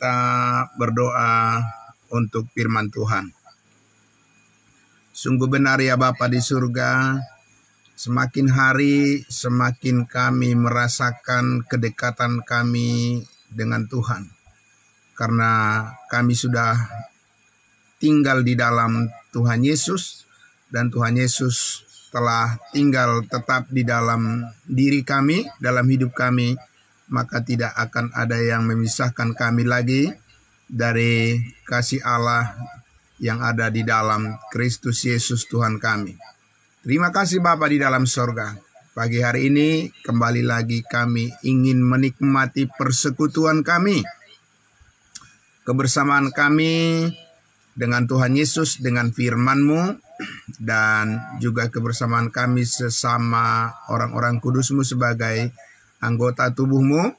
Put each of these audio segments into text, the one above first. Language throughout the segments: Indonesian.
kita berdoa untuk firman Tuhan. Sungguh benar ya Bapa di surga, semakin hari semakin kami merasakan kedekatan kami dengan Tuhan. Karena kami sudah tinggal di dalam Tuhan Yesus, dan Tuhan Yesus telah tinggal tetap di dalam diri kami, dalam hidup kami, maka tidak akan ada yang memisahkan kami lagi dari kasih Allah yang ada di dalam Kristus Yesus Tuhan kami. Terima kasih Bapa di dalam sorga. Pagi hari ini kembali lagi kami ingin menikmati persekutuan kami, kebersamaan kami dengan Tuhan Yesus, dengan firman-Mu, dan juga kebersamaan kami sesama orang-orang kudus-Mu sebagai anggota tubuh-Mu.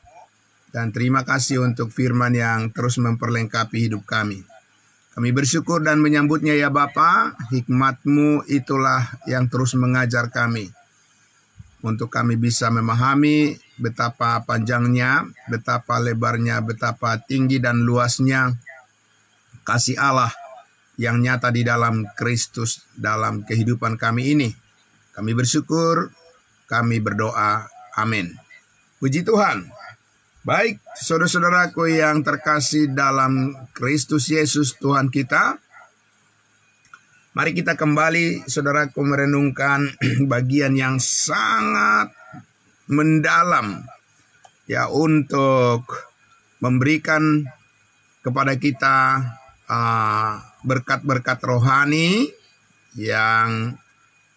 Dan terima kasih untuk firman yang terus memperlengkapi hidup kami. Kami bersyukur dan menyambutnya ya Bapa. Hikmat-Mu itulah yang terus mengajar kami, untuk kami bisa memahami betapa panjangnya, betapa lebarnya, betapa tinggi dan luasnya kasih Allah yang nyata di dalam Kristus dalam kehidupan kami ini. Kami bersyukur, kami berdoa. Amin. Puji Tuhan. Baik, saudara-saudaraku yang terkasih dalam Kristus Yesus Tuhan kita, mari kita kembali, saudaraku, merenungkan bagian yang sangat mendalam ya, untuk memberikan kepada kita berkat-berkat rohani yang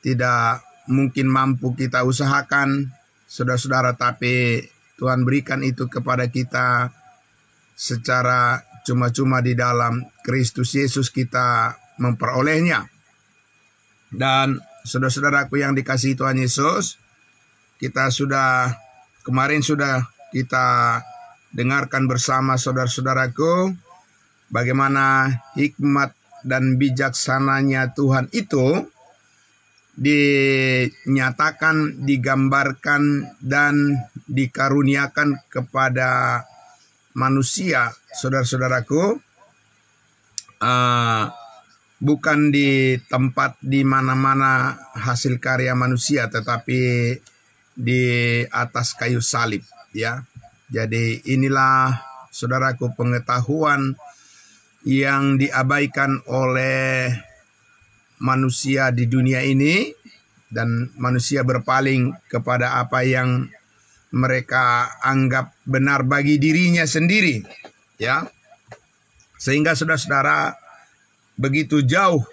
tidak mungkin mampu kita usahakan, saudara-saudara, tapi Tuhan berikan itu kepada kita secara cuma-cuma di dalam Kristus Yesus kita memperolehnya. Dan saudara-saudaraku yang dikasihi Tuhan Yesus, kita kemarin sudah kita dengarkan bersama saudara-saudaraku bagaimana hikmat dan bijaksananya Tuhan itu dinyatakan, digambarkan, dan dikaruniakan kepada manusia, saudara-saudaraku, bukan di tempat di mana-mana hasil karya manusia, tetapi di atas kayu salib, ya. Jadi inilah, saudaraku, pengetahuan yang diabaikan oleh manusia di dunia ini, dan manusia berpaling kepada apa yang mereka anggap benar bagi dirinya sendiri, ya. Sehingga saudara-saudara, begitu jauh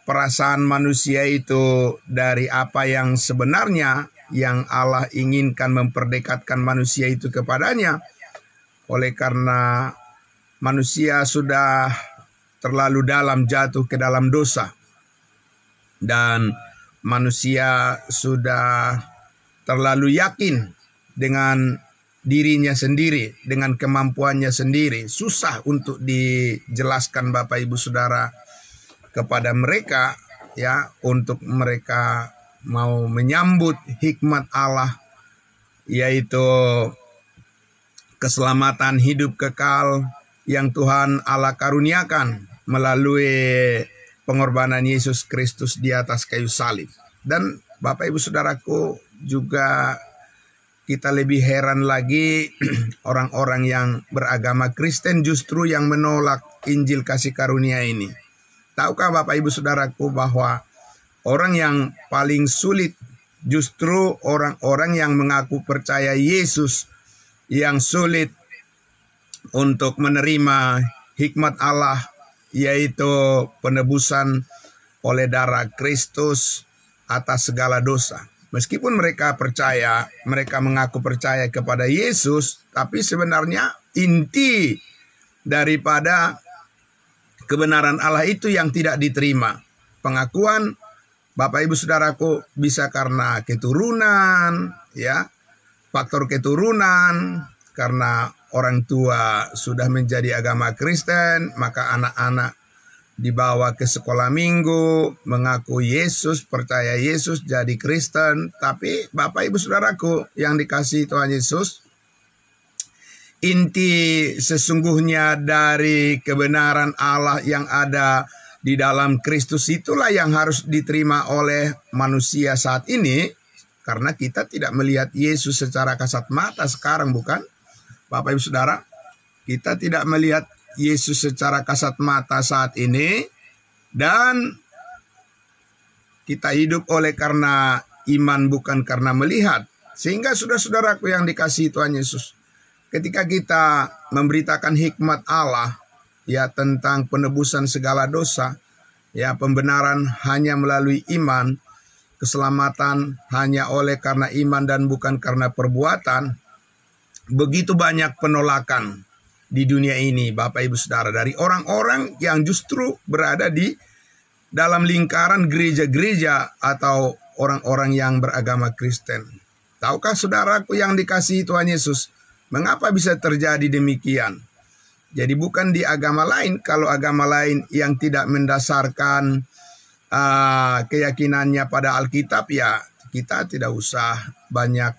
perasaan manusia itu dari apa yang sebenarnya yang Allah inginkan memperdekatkan manusia itu kepadanya. Oleh karena manusia sudah terlalu dalam jatuh ke dalam dosa, dan manusia sudah terlalu yakin dengan dirinya sendiri, dengan kemampuannya sendiri. Susah untuk dijelaskan Bapak Ibu Saudara kepada mereka, ya, untuk mereka mau menyambut hikmat Allah, yaitu keselamatan hidup kekal yang Tuhan Allah karuniakan melalui pengorbanan Yesus Kristus di atas kayu salib. Dan Bapak Ibu Saudaraku, juga kita lebih heran lagi orang-orang yang beragama Kristen justru yang menolak Injil kasih karunia ini. Tahukah Bapak Ibu Saudaraku bahwa orang yang paling sulit justru orang-orang yang mengaku percaya Yesus yang sulit untuk menerima hikmat Allah, yaitu penebusan oleh darah Kristus atas segala dosa. Meskipun mereka percaya, mereka mengaku percaya kepada Yesus, tapi sebenarnya inti daripada kebenaran Allah itu yang tidak diterima. Pengakuan Bapak Ibu Saudaraku bisa karena keturunan, ya, faktor keturunan, karena orang tua sudah menjadi agama Kristen, maka anak-anak dibawa ke sekolah minggu, mengaku Yesus, percaya Yesus, jadi Kristen. Tapi Bapak Ibu Saudaraku yang dikasihi Tuhan Yesus, inti sesungguhnya dari kebenaran Allah yang ada di dalam Kristus itulah yang harus diterima oleh manusia saat ini. Karena kita tidak melihat Yesus secara kasat mata sekarang, bukan? Bapak Ibu Saudara, kita tidak melihat Yesus secara kasat mata saat ini. Dan kita hidup oleh karena iman, bukan karena melihat. Sehingga saudara-saudaraku yang dikasihi Tuhan Yesus, ketika kita memberitakan hikmat Allah ya tentang penebusan segala dosa, ya pembenaran hanya melalui iman, keselamatan hanya oleh karena iman dan bukan karena perbuatan, begitu banyak penolakan di dunia ini, Bapak Ibu Saudara, dari orang-orang yang justru berada di dalam lingkaran gereja-gereja atau orang-orang yang beragama Kristen. Tahukah saudaraku yang dikasihi Tuhan Yesus, mengapa bisa terjadi demikian? Jadi bukan di agama lain, kalau agama lain yang tidak mendasarkan keyakinannya pada Alkitab, ya kita tidak usah banyak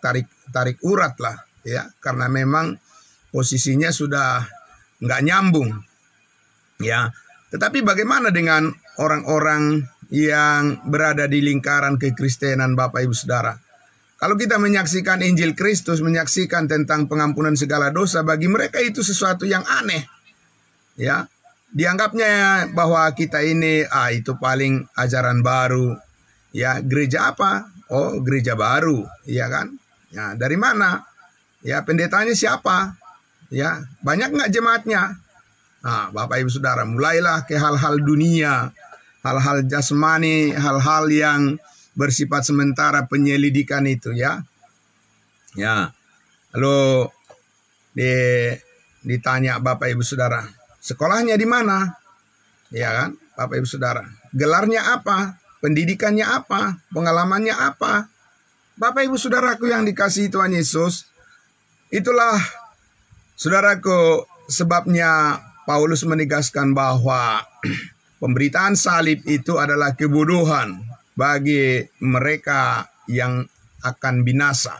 tarik urat lah, ya, karena memang posisinya sudah nggak nyambung, ya. Tetapi bagaimana dengan orang-orang yang berada di lingkaran kekristenan, Bapak Ibu Saudara? Kalau kita menyaksikan Injil Kristus, menyaksikan tentang pengampunan segala dosa, bagi mereka itu sesuatu yang aneh, ya. Dianggapnya bahwa kita ini, itu paling ajaran baru. Ya, gereja apa? Oh, gereja baru, ya kan? Ya, dari mana? Ya, pendetanya siapa? Ya, banyak nggak jemaatnya? Nah, Bapak Ibu Saudara, mulailah ke hal-hal dunia, hal-hal jasmani, hal-hal yang bersifat sementara, penyelidikan itu, ya. Ya, lalu ditanya Bapak Ibu Saudara, sekolahnya di mana? Ya kan, Bapak Ibu Saudara. Gelarnya apa? Pendidikannya apa? Pengalamannya apa? Bapak Ibu Saudaraku yang dikasihi Tuhan Yesus, itulah saudaraku sebabnya Paulus menegaskan bahwa pemberitaan salib itu adalah kebodohan bagi mereka yang akan binasa.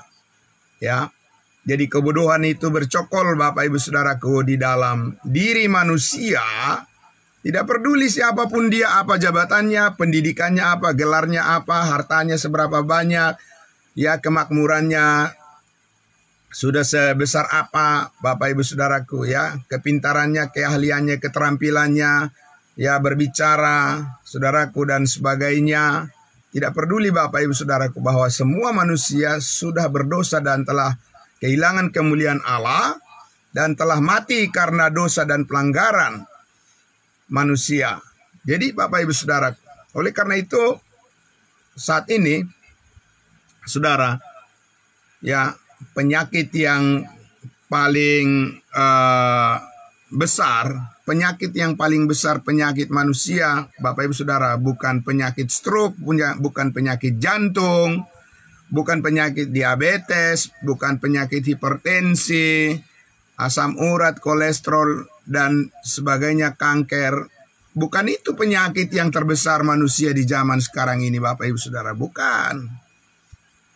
Ya. Jadi kebodohan itu bercokol, Bapak Ibu Saudaraku, di dalam diri manusia. Tidak peduli siapapun dia, apa jabatannya, pendidikannya apa, gelarnya apa, hartanya seberapa banyak, ya kemakmurannya sudah sebesar apa, Bapak Ibu Saudaraku, ya kepintarannya, keahliannya, keterampilannya, ya berbicara, saudaraku, dan sebagainya. Tidak peduli Bapak Ibu Saudaraku bahwa semua manusia sudah berdosa dan telah kehilangan kemuliaan Allah dan telah mati karena dosa dan pelanggaran manusia. Jadi Bapak Ibu Saudara, oleh karena itu saat ini saudara, ya penyakit yang paling besar, penyakit yang paling besar, penyakit manusia, Bapak Ibu Saudara, bukan penyakit stroke, bukan penyakit jantung, bukan penyakit diabetes, bukan penyakit hipertensi, asam urat, kolesterol, dan sebagainya, kanker. Bukan itu penyakit yang terbesar manusia di zaman sekarang ini, Bapak Ibu Saudara. Bukan.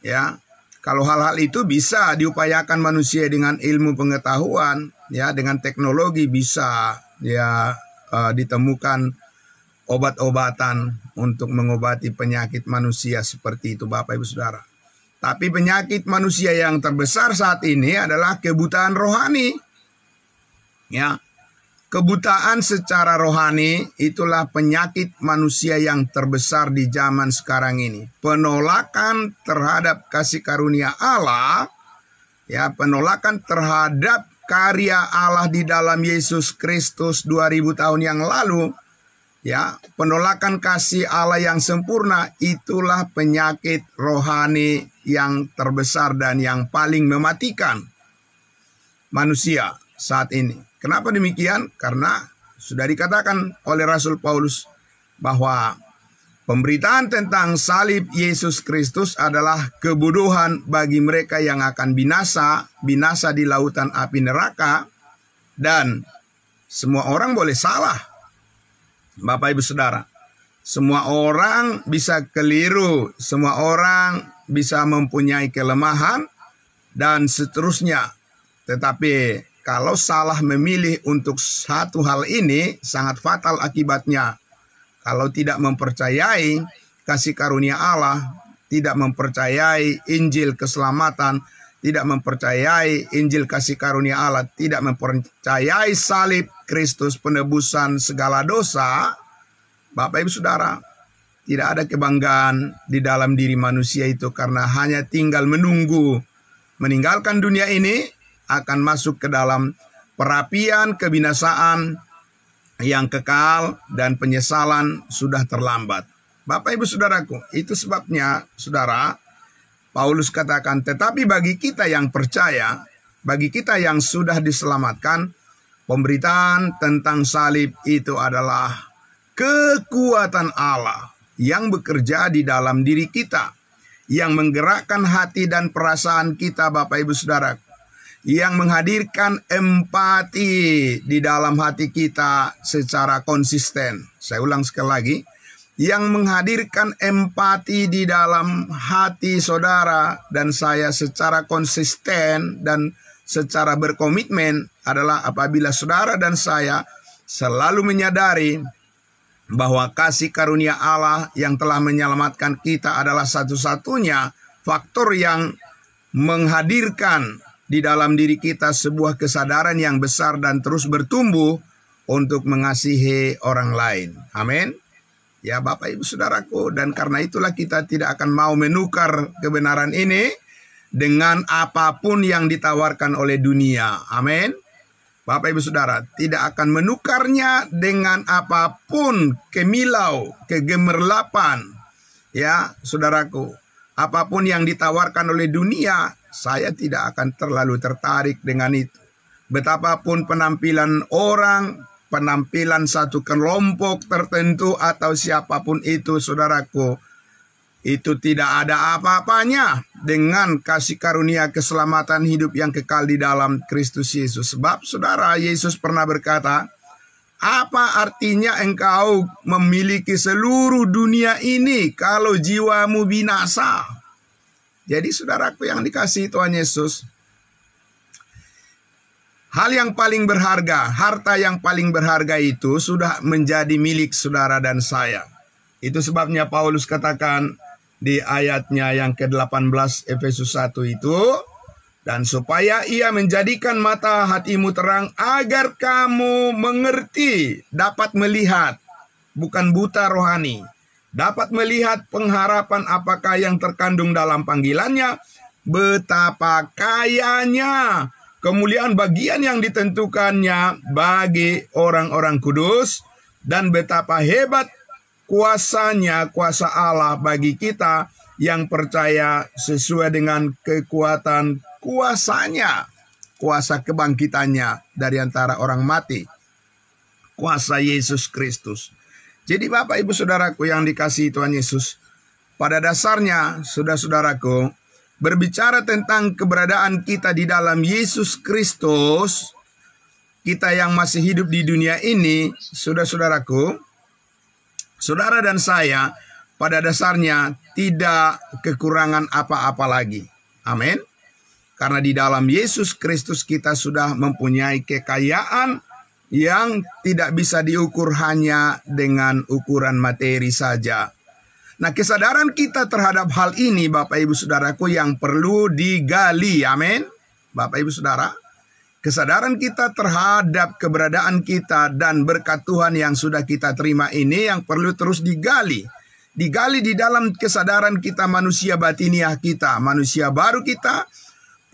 Ya, kalau hal-hal itu bisa diupayakan manusia dengan ilmu pengetahuan, ya, dengan teknologi bisa, ya, ditemukan obat-obatan untuk mengobati penyakit manusia seperti itu, Bapak Ibu Saudara. Tapi penyakit manusia yang terbesar saat ini adalah kebutaan rohani. Ya, kebutaan secara rohani itulah penyakit manusia yang terbesar di zaman sekarang ini. Penolakan terhadap kasih karunia Allah, ya, penolakan terhadap karya Allah di dalam Yesus Kristus 2000 tahun yang lalu, ya, penolakan kasih Allah yang sempurna, itulah penyakit rohani yang terbesar dan yang paling mematikan manusia saat ini. Kenapa demikian? Karena sudah dikatakan oleh Rasul Paulus bahwa pemberitaan tentang salib Yesus Kristus adalah kebodohan bagi mereka yang akan binasa di lautan api neraka, dan semua orang boleh salah. Bapak Ibu Saudara, semua orang bisa keliru, semua orang bisa mempunyai kelemahan dan seterusnya. Tetapi kalau salah memilih untuk satu hal ini sangat fatal akibatnya. Kalau tidak mempercayai kasih karunia Allah, tidak mempercayai Injil keselamatan, tidak mempercayai Injil kasih karunia Allah, tidak mempercayai salib Kristus penebusan segala dosa, Bapak Ibu Saudara, tidak ada kebanggaan di dalam diri manusia itu karena hanya tinggal menunggu meninggalkan dunia ini akan masuk ke dalam perapian kebinasaan yang kekal dan penyesalan sudah terlambat. Bapak Ibu Saudaraku, itu sebabnya Saudara, Paulus katakan, tetapi bagi kita yang percaya, bagi kita yang sudah diselamatkan, pemberitaan tentang salib itu adalah kekuatan Allah yang bekerja di dalam diri kita, yang menggerakkan hati dan perasaan kita, Bapak Ibu Saudara, yang menghadirkan empati di dalam hati kita secara konsisten. Saya ulang sekali lagi, yang menghadirkan empati di dalam hati saudara dan saya secara konsisten dan secara berkomitmen adalah apabila saudara dan saya selalu menyadari bahwa kasih karunia Allah yang telah menyelamatkan kita adalah satu-satunya faktor yang menghadirkan di dalam diri kita sebuah kesadaran yang besar dan terus bertumbuh untuk mengasihi orang lain. Amin. Ya Bapak Ibu Saudaraku, dan karena itulah kita tidak akan mau menukar kebenaran ini dengan apapun yang ditawarkan oleh dunia. Amin. Bapak Ibu Saudara, tidak akan menukarnya dengan apapun kemilau, kegemerlapan. Ya, saudaraku, apapun yang ditawarkan oleh dunia, saya tidak akan terlalu tertarik dengan itu. Betapapun penampilan orang, penampilan satu kelompok tertentu atau siapapun itu, saudaraku, itu tidak ada apa-apanya dengan kasih karunia keselamatan hidup yang kekal di dalam Kristus Yesus. Sebab saudara, Yesus pernah berkata, apa artinya engkau memiliki seluruh dunia ini kalau jiwamu binasa? Jadi saudaraku yang dikasihi Tuhan Yesus, hal yang paling berharga, harta yang paling berharga itu sudah menjadi milik saudara dan saya. Itu sebabnya Paulus katakan di ayatnya yang ke-18 Efesus 1 itu, dan supaya ia menjadikan mata hatimu terang agar kamu mengerti, dapat melihat, bukan buta rohani, dapat melihat pengharapan apakah yang terkandung dalam panggilannya, betapa kayanya kemuliaan bagian yang ditentukannya bagi orang-orang kudus, dan betapa hebat kuasanya, kuasa Allah bagi kita yang percaya sesuai dengan kekuatan kuasanya, kuasa kebangkitannya dari antara orang mati, kuasa Yesus Kristus. Jadi Bapak Ibu Saudaraku yang dikasihi Tuhan Yesus, pada dasarnya saudara-saudaraku, berbicara tentang keberadaan kita di dalam Yesus Kristus, kita yang masih hidup di dunia ini, saudara-saudaraku, saudara dan saya pada dasarnya tidak kekurangan apa-apa lagi. Amin. Karena di dalam Yesus Kristus kita sudah mempunyai kekayaan yang tidak bisa diukur hanya dengan ukuran materi saja. Nah, kesadaran kita terhadap hal ini Bapak Ibu Saudaraku yang perlu digali. Amin. Bapak Ibu Saudara, kesadaran kita terhadap keberadaan kita dan berkat Tuhan yang sudah kita terima ini yang perlu terus digali. Digali di dalam kesadaran kita, manusia batiniah kita, manusia baru kita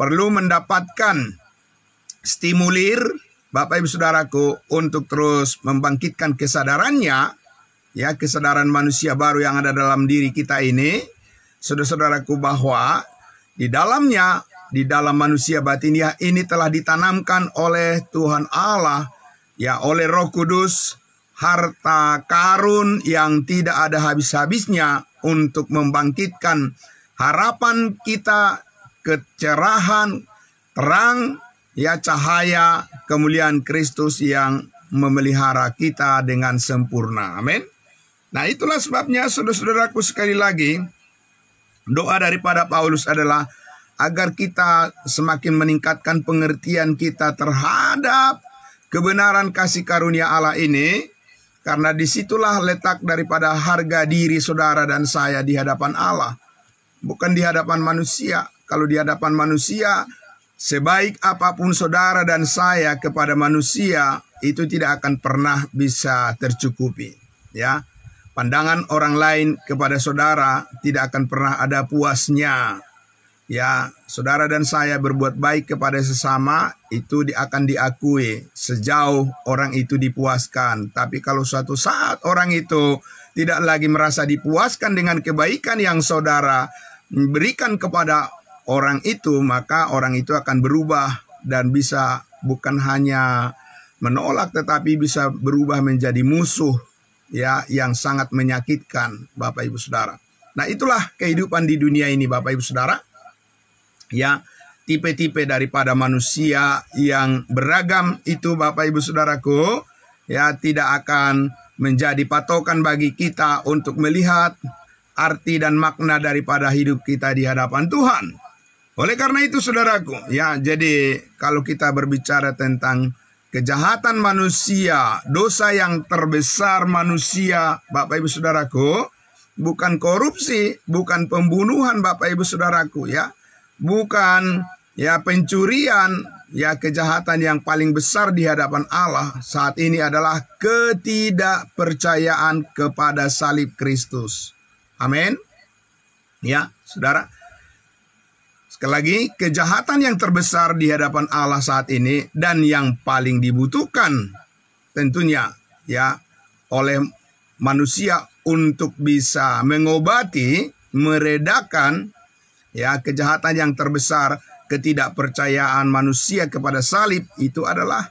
perlu mendapatkan stimulir, Bapak Ibu Saudaraku, untuk terus membangkitkan kesadarannya, ya, kesadaran manusia baru yang ada dalam diri kita ini, saudara-saudaraku, bahwa di dalamnya, di dalam manusia batiniah ini telah ditanamkan oleh Tuhan Allah, ya, oleh Roh Kudus, harta karun yang tidak ada habis-habisnya untuk membangkitkan harapan kita, kecerahan, terang, ya, cahaya kemuliaan Kristus yang memelihara kita dengan sempurna. Amin. Nah, itulah sebabnya saudara-saudaraku sekali lagi, doa daripada Paulus adalah agar kita semakin meningkatkan pengertian kita terhadap kebenaran kasih karunia Allah ini, karena disitulah letak daripada harga diri saudara dan saya di hadapan Allah, bukan di hadapan manusia. Kalau di hadapan manusia, sebaik apapun saudara dan saya kepada manusia, itu tidak akan pernah bisa tercukupi. Ya, pandangan orang lain kepada saudara tidak akan pernah ada puasnya. Ya, saudara dan saya berbuat baik kepada sesama, itu akan diakui sejauh orang itu dipuaskan. Tapi kalau suatu saat orang itu tidak lagi merasa dipuaskan dengan kebaikan yang saudara berikan kepada orang itu, maka orang itu akan berubah dan bisa bukan hanya menolak, tetapi bisa berubah menjadi musuh, ya, yang sangat menyakitkan, Bapak Ibu Saudara. Nah, itulah kehidupan di dunia ini, Bapak Ibu Saudara. Ya, tipe-tipe daripada manusia yang beragam itu, Bapak Ibu Saudaraku, ya, tidak akan menjadi patokan bagi kita untuk melihat arti dan makna daripada hidup kita di hadapan Tuhan. Oleh karena itu, saudaraku, ya, jadi kalau kita berbicara tentang kejahatan manusia, dosa yang terbesar manusia, Bapak Ibu Saudaraku, bukan korupsi, bukan pembunuhan, Bapak Ibu Saudaraku, ya. Bukan ya pencurian, ya, kejahatan yang paling besar di hadapan Allah saat ini adalah ketidakpercayaan kepada salib Kristus. Amin. Ya, saudara. Sekali lagi, kejahatan yang terbesar di hadapan Allah saat ini dan yang paling dibutuhkan tentunya, ya, oleh manusia untuk bisa mengobati, meredakan, ya, kejahatan yang terbesar, ketidakpercayaan manusia kepada salib, itu adalah,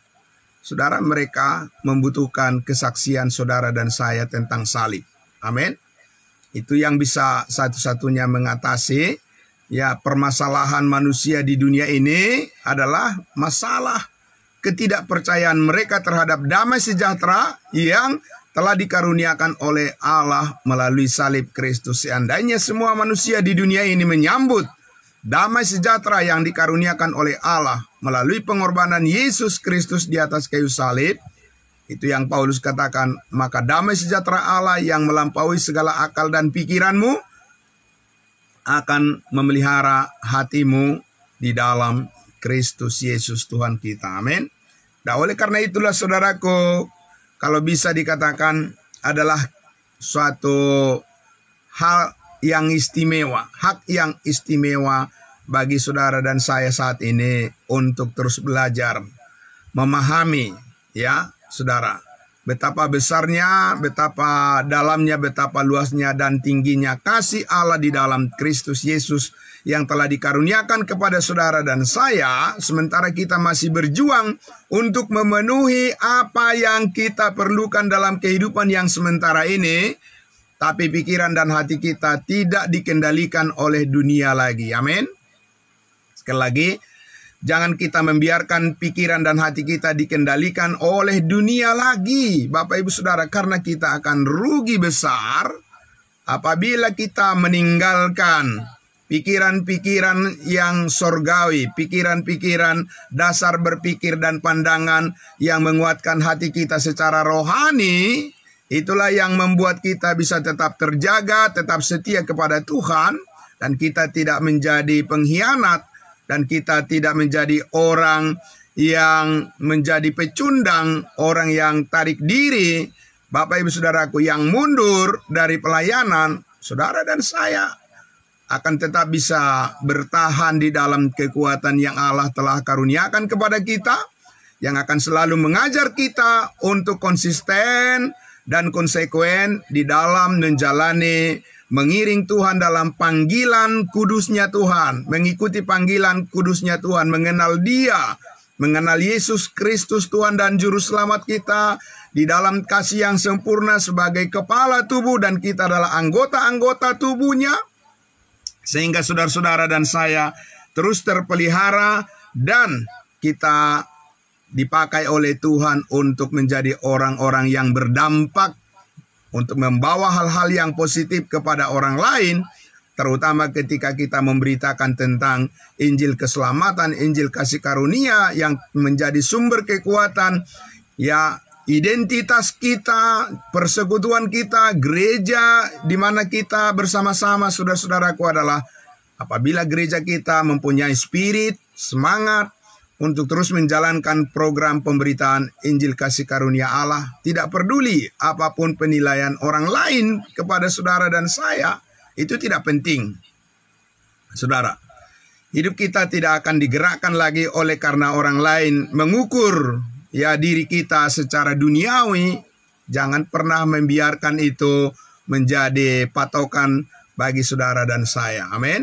saudara, mereka membutuhkan kesaksian saudara dan saya tentang salib. Amin. Itu yang bisa satu-satunya mengatasi, ya, permasalahan manusia di dunia ini adalah masalah ketidakpercayaan mereka terhadap damai sejahtera yang telah dikaruniakan oleh Allah melalui salib Kristus. Seandainya semua manusia di dunia ini menyambut damai sejahtera yang dikaruniakan oleh Allah melalui pengorbanan Yesus Kristus di atas kayu salib, itu yang Paulus katakan, maka damai sejahtera Allah yang melampaui segala akal dan pikiranmu akan memelihara hatimu di dalam Kristus Yesus Tuhan kita. Amin. Nah, oleh karena itulah, saudaraku, kalau bisa dikatakan adalah suatu hal yang istimewa, hak yang istimewa bagi saudara dan saya saat ini untuk terus belajar, memahami, ya, saudara, betapa besarnya, betapa dalamnya, betapa luasnya dan tingginya kasih Allah di dalam Kristus Yesus yang telah dikaruniakan kepada saudara dan saya, sementara kita masih berjuang untuk memenuhi apa yang kita perlukan dalam kehidupan yang sementara ini, tapi pikiran dan hati kita tidak dikendalikan oleh dunia lagi. Amin. Sekali lagi, jangan kita membiarkan pikiran dan hati kita dikendalikan oleh dunia lagi, Bapak Ibu Saudara, karena kita akan rugi besar apabila kita meninggalkan pikiran-pikiran yang sorgawi, pikiran-pikiran dasar berpikir dan pandangan yang menguatkan hati kita secara rohani. Itulah yang membuat kita bisa tetap terjaga, tetap setia kepada Tuhan, dan kita tidak menjadi pengkhianat, dan kita tidak menjadi orang yang menjadi pecundang, orang yang tarik diri, Bapak Ibu Saudaraku, yang mundur dari pelayanan. Saudara dan saya akan tetap bisa bertahan di dalam kekuatan yang Allah telah karuniakan kepada kita, yang akan selalu mengajar kita untuk konsisten dan konsekuen di dalam menjalani, mengiring Tuhan dalam panggilan kudusnya Tuhan, mengikuti panggilan kudusnya Tuhan, mengenal Dia, mengenal Yesus Kristus Tuhan dan Juru Selamat kita di dalam kasih yang sempurna sebagai kepala tubuh, dan kita adalah anggota-anggota tubuhnya, sehingga saudara-saudara dan saya terus terpelihara dan kita dipakai oleh Tuhan untuk menjadi orang-orang yang berdampak, untuk membawa hal-hal yang positif kepada orang lain, terutama ketika kita memberitakan tentang Injil keselamatan, Injil kasih karunia yang menjadi sumber kekuatan, ya, identitas kita, persekutuan kita, gereja di mana kita bersama-sama, saudara-saudaraku, adalah apabila gereja kita mempunyai spirit, semangat untuk terus menjalankan program pemberitaan Injil kasih karunia Allah, tidak peduli apapun penilaian orang lain kepada saudara dan saya, itu tidak penting. Saudara, hidup kita tidak akan digerakkan lagi oleh karena orang lain mengukur ya diri kita secara duniawi. Jangan pernah membiarkan itu menjadi patokan bagi saudara dan saya. Amin.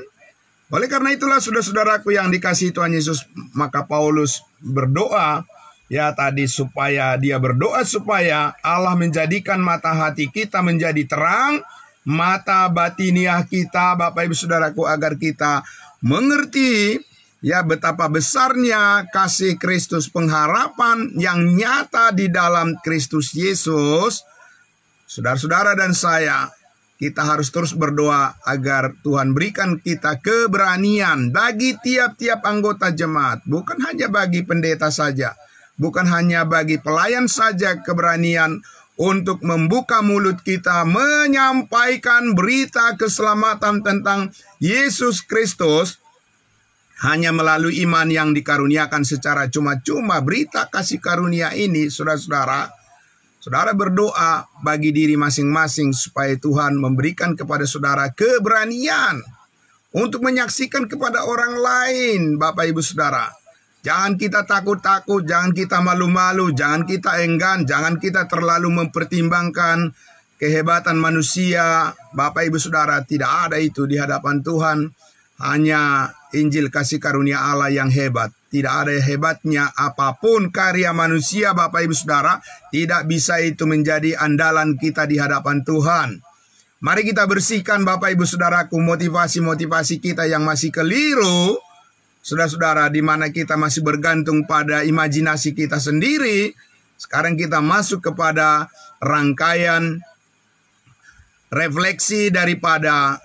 Oleh karena itulah, saudara-saudaraku yang dikasihi Tuhan Yesus, maka Paulus berdoa ya tadi, supaya dia berdoa supaya Allah menjadikan mata hati kita menjadi terang, mata batiniah kita, Bapak Ibu Saudaraku, agar kita mengerti ya betapa besarnya kasih Kristus, pengharapan yang nyata di dalam Kristus Yesus. Saudara-saudara dan saya, kita harus terus berdoa agar Tuhan berikan kita keberanian bagi tiap-tiap anggota jemaat. Bukan hanya bagi pendeta saja, bukan hanya bagi pelayan saja, keberanian untuk membuka mulut kita, menyampaikan berita keselamatan tentang Yesus Kristus. Hanya melalui iman yang dikaruniakan secara cuma-cuma, berita kasih karunia ini, saudara-saudara, saudara berdoa bagi diri masing-masing supaya Tuhan memberikan kepada saudara keberanian untuk menyaksikan kepada orang lain, Bapak Ibu Saudara. Jangan kita takut-takut, jangan kita malu-malu, jangan kita enggan, jangan kita terlalu mempertimbangkan kehebatan manusia. Bapak Ibu Saudara, tidak ada itu di hadapan Tuhan. Hanya Injil kasih karunia Allah yang hebat. Tidak ada hebatnya apapun karya manusia, Bapak Ibu Saudara. Tidak bisa itu menjadi andalan kita di hadapan Tuhan. Mari kita bersihkan, Bapak Ibu Saudaraku, motivasi-motivasi kita yang masih keliru. Saudara-saudara, di mana kita masih bergantung pada imajinasi kita sendiri. Sekarang kita masuk kepada rangkaian refleksi daripada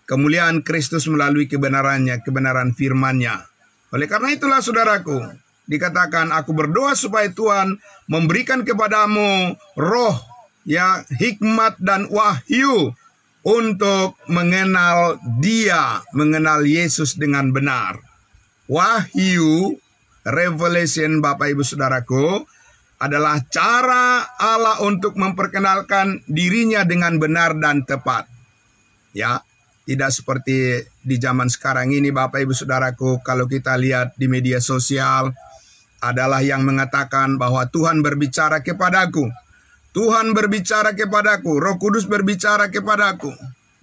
kemuliaan Kristus melalui kebenarannya, kebenaran firman-Nya. Oleh karena itulah, saudaraku, dikatakan, aku berdoa supaya Tuhan memberikan kepadamu roh, ya, hikmat dan wahyu untuk mengenal Dia, mengenal Yesus dengan benar. Wahyu, revelation, Bapak Ibu Saudaraku, adalah cara Allah untuk memperkenalkan dirinya dengan benar dan tepat. Ya, tidak seperti di zaman sekarang ini, Bapak Ibu Saudaraku, kalau kita lihat di media sosial, adalah yang mengatakan bahwa Tuhan berbicara kepadaku. Tuhan berbicara kepadaku, Roh Kudus berbicara kepadaku.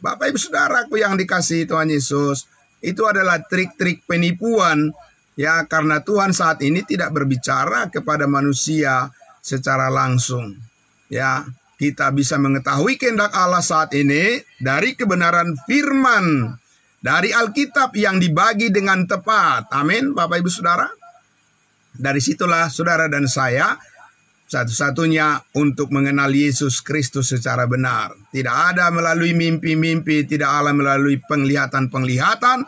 Bapak Ibu Saudaraku yang dikasihi Tuhan Yesus, itu adalah trik-trik penipuan, ya, karena Tuhan saat ini tidak berbicara kepada manusia secara langsung. Ya, kita bisa mengetahui kehendak Allah saat ini dari kebenaran firman, dari Alkitab yang dibagi dengan tepat. Amin, Bapak Ibu Saudara. Dari situlah saudara dan saya satu-satunya untuk mengenal Yesus Kristus secara benar. Tidak ada melalui mimpi-mimpi, tidak ada melalui penglihatan-penglihatan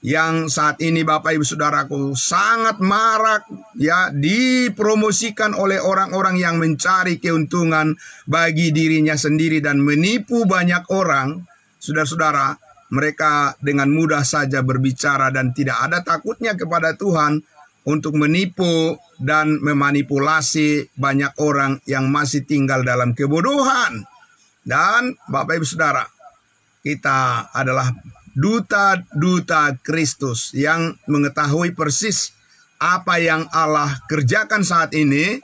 yang saat ini, Bapak Ibu Saudaraku, sangat marak, ya, dipromosikan oleh orang-orang yang mencari keuntungan bagi dirinya sendiri dan menipu banyak orang. Saudara-saudara, mereka dengan mudah saja berbicara dan tidak ada takutnya kepada Tuhan untuk menipu dan memanipulasi banyak orang yang masih tinggal dalam kebodohan. Dan Bapak Ibu Saudara, kita adalah duta-duta Kristus yang mengetahui persis apa yang Allah kerjakan saat ini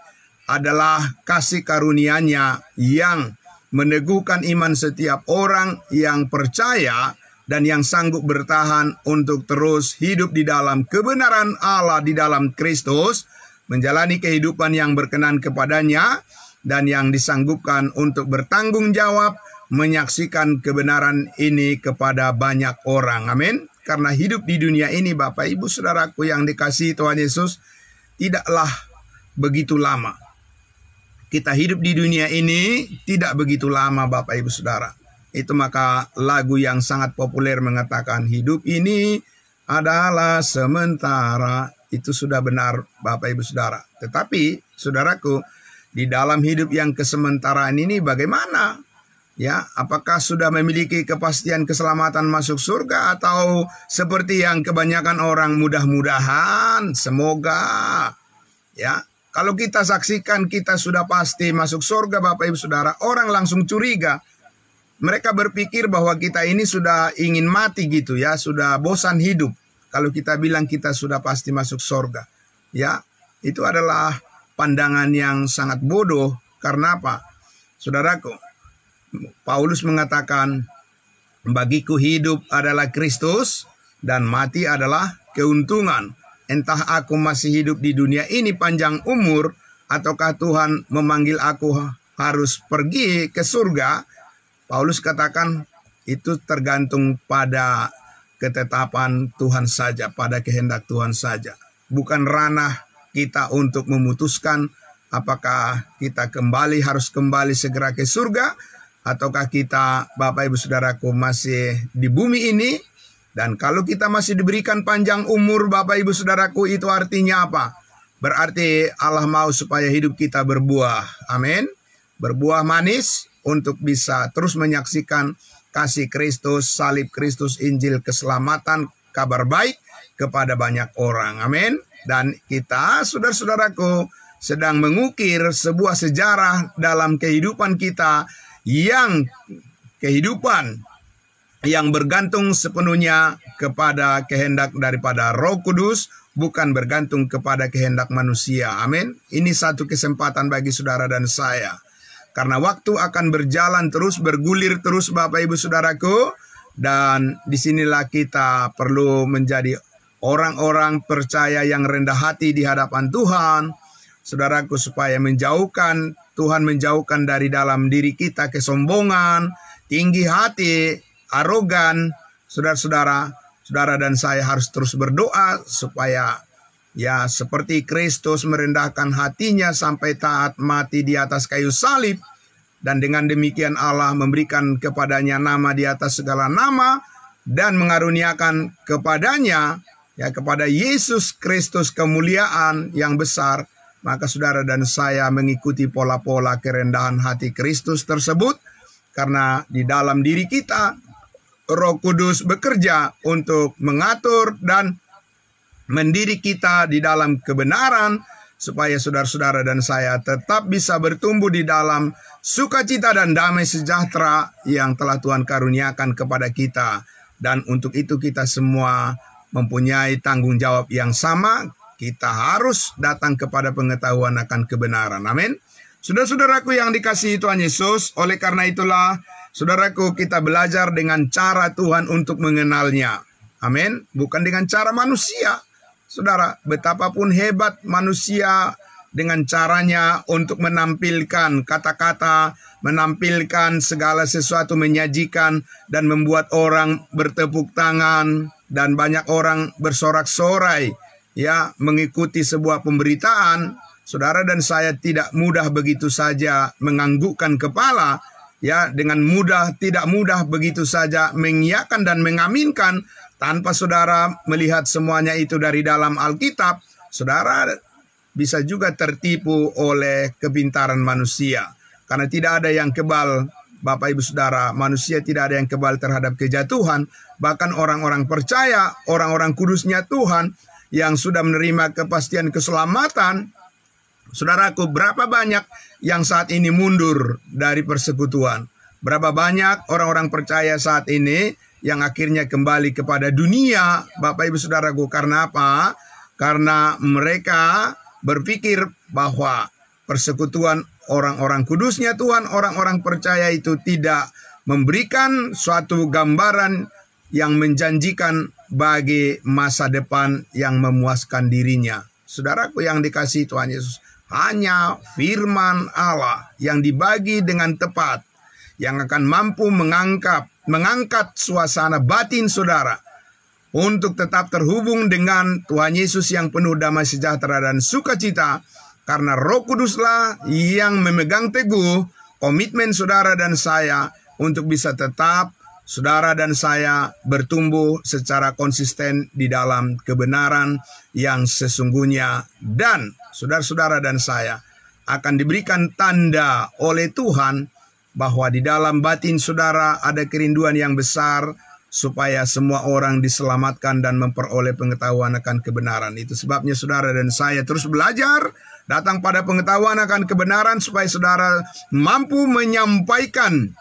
adalah kasih karunia-Nya yang meneguhkan iman setiap orang yang percaya dan yang sanggup bertahan untuk terus hidup di dalam kebenaran Allah di dalam Kristus, menjalani kehidupan yang berkenan kepadanya, dan yang disanggupkan untuk bertanggung jawab menyaksikan kebenaran ini kepada banyak orang. Amin. Karena hidup di dunia ini, Bapak Ibu Saudaraku yang dikasihi Tuhan Yesus, tidaklah begitu lama. Kita hidup di dunia ini tidak begitu lama, Bapak Ibu Saudara. Itu maka lagu yang sangat populer mengatakan hidup ini adalah sementara. Itu sudah benar Bapak Ibu Saudara. Tetapi saudaraku, di dalam hidup yang kesementaraan ini bagaimana? Ya, apakah sudah memiliki kepastian keselamatan masuk surga, atau seperti yang kebanyakan orang mudah-mudahan, semoga. Ya, kalau kita saksikan kita sudah pasti masuk surga Bapak Ibu Saudara, orang langsung curiga. Mereka berpikir bahwa kita ini sudah ingin mati gitu ya, sudah bosan hidup. Kalau kita bilang kita sudah pasti masuk surga. Ya, itu adalah pandangan yang sangat bodoh. Karena apa? Saudaraku, Paulus mengatakan, bagiku hidup adalah Kristus dan mati adalah keuntungan. Entah aku masih hidup di dunia ini panjang umur, ataukah Tuhan memanggil aku harus pergi ke surga. Paulus katakan itu tergantung pada ketetapan Tuhan saja, pada kehendak Tuhan saja. Bukan ranah kita untuk memutuskan apakah kita harus kembali segera ke surga, ataukah kita, Bapak Ibu Saudaraku, masih di bumi ini. Dan kalau kita masih diberikan panjang umur Bapak Ibu Saudaraku, itu artinya apa? Berarti Allah mau supaya hidup kita berbuah. Amin. Berbuah manis untuk bisa terus menyaksikan kasih Kristus, salib Kristus, Injil keselamatan, kabar baik kepada banyak orang. Amin. Dan kita, saudara-saudaraku, sedang mengukir sebuah sejarah dalam kehidupan kita, yang kehidupan yang bergantung sepenuhnya kepada kehendak daripada Roh Kudus, bukan bergantung kepada kehendak manusia. Amin. Ini satu kesempatan bagi saudara dan saya. Karena waktu akan berjalan terus, bergulir terus Bapak Ibu Saudaraku. Dan disinilah kita perlu menjadi orang-orang percaya yang rendah hati di hadapan Tuhan. Saudaraku, supaya Tuhan menjauhkan dari dalam diri kita kesombongan, tinggi hati, arogan. Saudara-saudara, saudara dan saya harus terus berdoa supaya ya seperti Kristus merendahkan hatinya sampai taat mati di atas kayu salib. Dan dengan demikian Allah memberikan kepadanya nama di atas segala nama. Dan mengaruniakan kepadanya, ya kepada Yesus Kristus kemuliaan yang besar. Maka saudara dan saya mengikuti pola-pola kerendahan hati Kristus tersebut. Karena di dalam diri kita Roh Kudus bekerja untuk mengatur dan mendidik kita di dalam kebenaran, supaya saudara-saudara dan saya tetap bisa bertumbuh di dalam sukacita dan damai sejahtera yang telah Tuhan karuniakan kepada kita. Dan untuk itu kita semua mempunyai tanggung jawab yang sama. Kita harus datang kepada pengetahuan akan kebenaran. Amin. Saudara-saudaraku yang dikasihi Tuhan Yesus, oleh karena itulah saudaraku, kita belajar dengan cara Tuhan untuk mengenalnya. Amin. Bukan dengan cara manusia. Saudara, betapapun hebat manusia dengan caranya untuk menampilkan kata-kata, menampilkan segala sesuatu, menyajikan dan membuat orang bertepuk tangan dan banyak orang bersorak-sorai, ya, mengikuti sebuah pemberitaan. Saudara dan saya tidak mudah begitu saja menganggukkan kepala, ya, dengan mudah, tidak mudah begitu saja mengiyakan dan mengaminkan tanpa saudara melihat semuanya itu dari dalam Alkitab. Saudara bisa juga tertipu oleh kepintaran manusia. Karena tidak ada yang kebal, Bapak Ibu Saudara, manusia tidak ada yang kebal terhadap kejatuhan. Bahkan orang-orang percaya, orang-orang kudusnya Tuhan yang sudah menerima kepastian keselamatan. Saudaraku, berapa banyak yang saat ini mundur dari persekutuan? Berapa banyak orang-orang percaya saat ini yang akhirnya kembali kepada dunia, Bapak Ibu Saudaraku. Karena apa? Karena mereka berpikir bahwa persekutuan orang-orang kudusnya Tuhan, orang-orang percaya itu tidak memberikan suatu gambaran yang menjanjikan bagi masa depan yang memuaskan dirinya. Saudaraku yang dikasihi Tuhan Yesus, hanya firman Allah yang dibagi dengan tepat yang akan mampu mengangkat suasana batin saudara untuk tetap terhubung dengan Tuhan Yesus yang penuh damai sejahtera dan sukacita. Karena Roh Kuduslah yang memegang teguh komitmen saudara dan saya untuk bisa tetap saudara dan saya bertumbuh secara konsisten di dalam kebenaran yang sesungguhnya. Dan saudara-saudara dan saya akan diberikan tanda oleh Tuhan bahwa di dalam batin saudara ada kerinduan yang besar supaya semua orang diselamatkan dan memperoleh pengetahuan akan kebenaran. Itu sebabnya saudara dan saya terus belajar, datang pada pengetahuan akan kebenaran supaya saudara mampu menyampaikan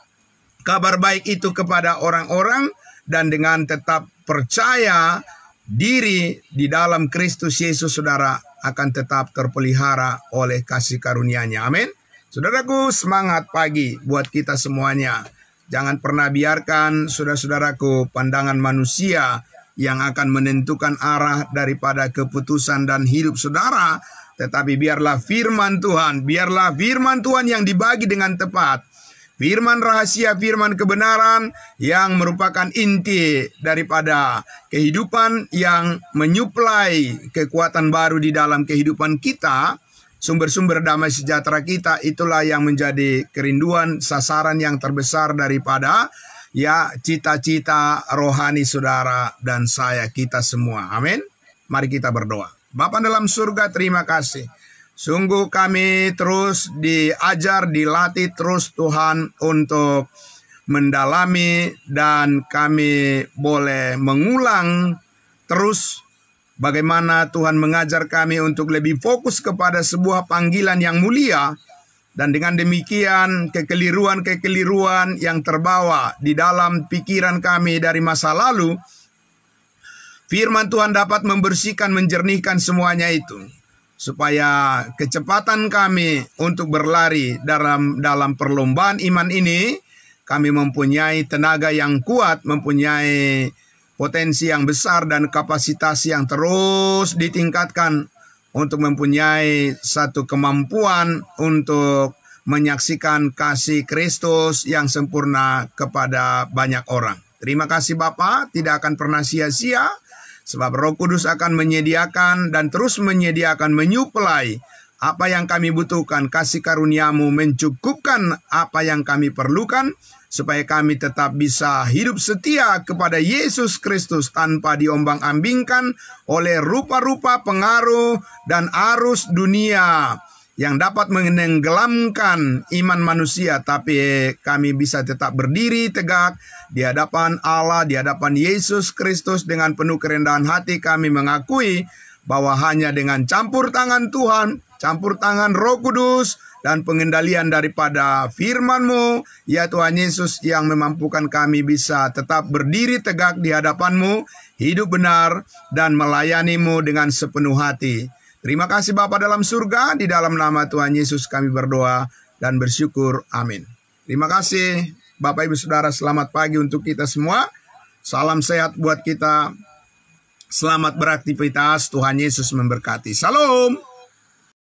kabar baik itu kepada orang-orang dan dengan tetap percaya diri di dalam Kristus Yesus, saudara akan tetap terpelihara oleh kasih karunia-Nya. Amin. Saudaraku, semangat pagi buat kita semuanya. Jangan pernah biarkan, saudara-saudaraku, pandangan manusia yang akan menentukan arah daripada keputusan dan hidup saudara. Tetapi biarlah firman Tuhan yang dibagi dengan tepat. Firman rahasia, firman kebenaran yang merupakan inti daripada kehidupan yang menyuplai kekuatan baru di dalam kehidupan kita. Sumber-sumber damai sejahtera kita, itulah yang menjadi kerinduan, sasaran yang terbesar daripada cita-cita rohani saudara dan saya, kita semua. Amin. Mari kita berdoa. Bapa dalam surga, terima kasih. Sungguh kami terus diajar, dilatih terus Tuhan untuk mendalami, dan kami boleh mengulang terus bagaimana Tuhan mengajar kami untuk lebih fokus kepada sebuah panggilan yang mulia. Dan dengan demikian kekeliruan-kekeliruan yang terbawa di dalam pikiran kami dari masa lalu, firman Tuhan dapat membersihkan, menjernihkan semuanya itu. Supaya kecepatan kami untuk berlari dalam perlombaan iman ini, kami mempunyai tenaga yang kuat, mempunyai potensi yang besar dan kapasitas yang terus ditingkatkan untuk mempunyai satu kemampuan untuk menyaksikan kasih Kristus yang sempurna kepada banyak orang. Terima kasih Bapa, tidak akan pernah sia-sia, sebab Roh Kudus akan menyediakan dan terus menyediakan, menyuplai apa yang kami butuhkan. Kasih karunia-Mu mencukupkan apa yang kami perlukan, supaya kami tetap bisa hidup setia kepada Yesus Kristus tanpa diombang-ambingkan oleh rupa-rupa pengaruh dan arus dunia yang dapat menenggelamkan iman manusia. Tapi kami bisa tetap berdiri tegak di hadapan Allah, di hadapan Yesus Kristus dengan penuh kerendahan hati. Kami mengakui bahwa hanya dengan campur tangan Tuhan, campur tangan Roh Kudus, dan pengendalian daripada firman-Mu, ya Tuhan Yesus, yang memampukan kami bisa tetap berdiri tegak di hadapan-Mu, hidup benar, dan melayani-Mu dengan sepenuh hati. Terima kasih Bapa dalam surga, di dalam nama Tuhan Yesus kami berdoa dan bersyukur. Amin. Terima kasih Bapak Ibu Saudara, selamat pagi untuk kita semua. Salam sehat buat kita. Selamat beraktivitas, Tuhan Yesus memberkati. Salam.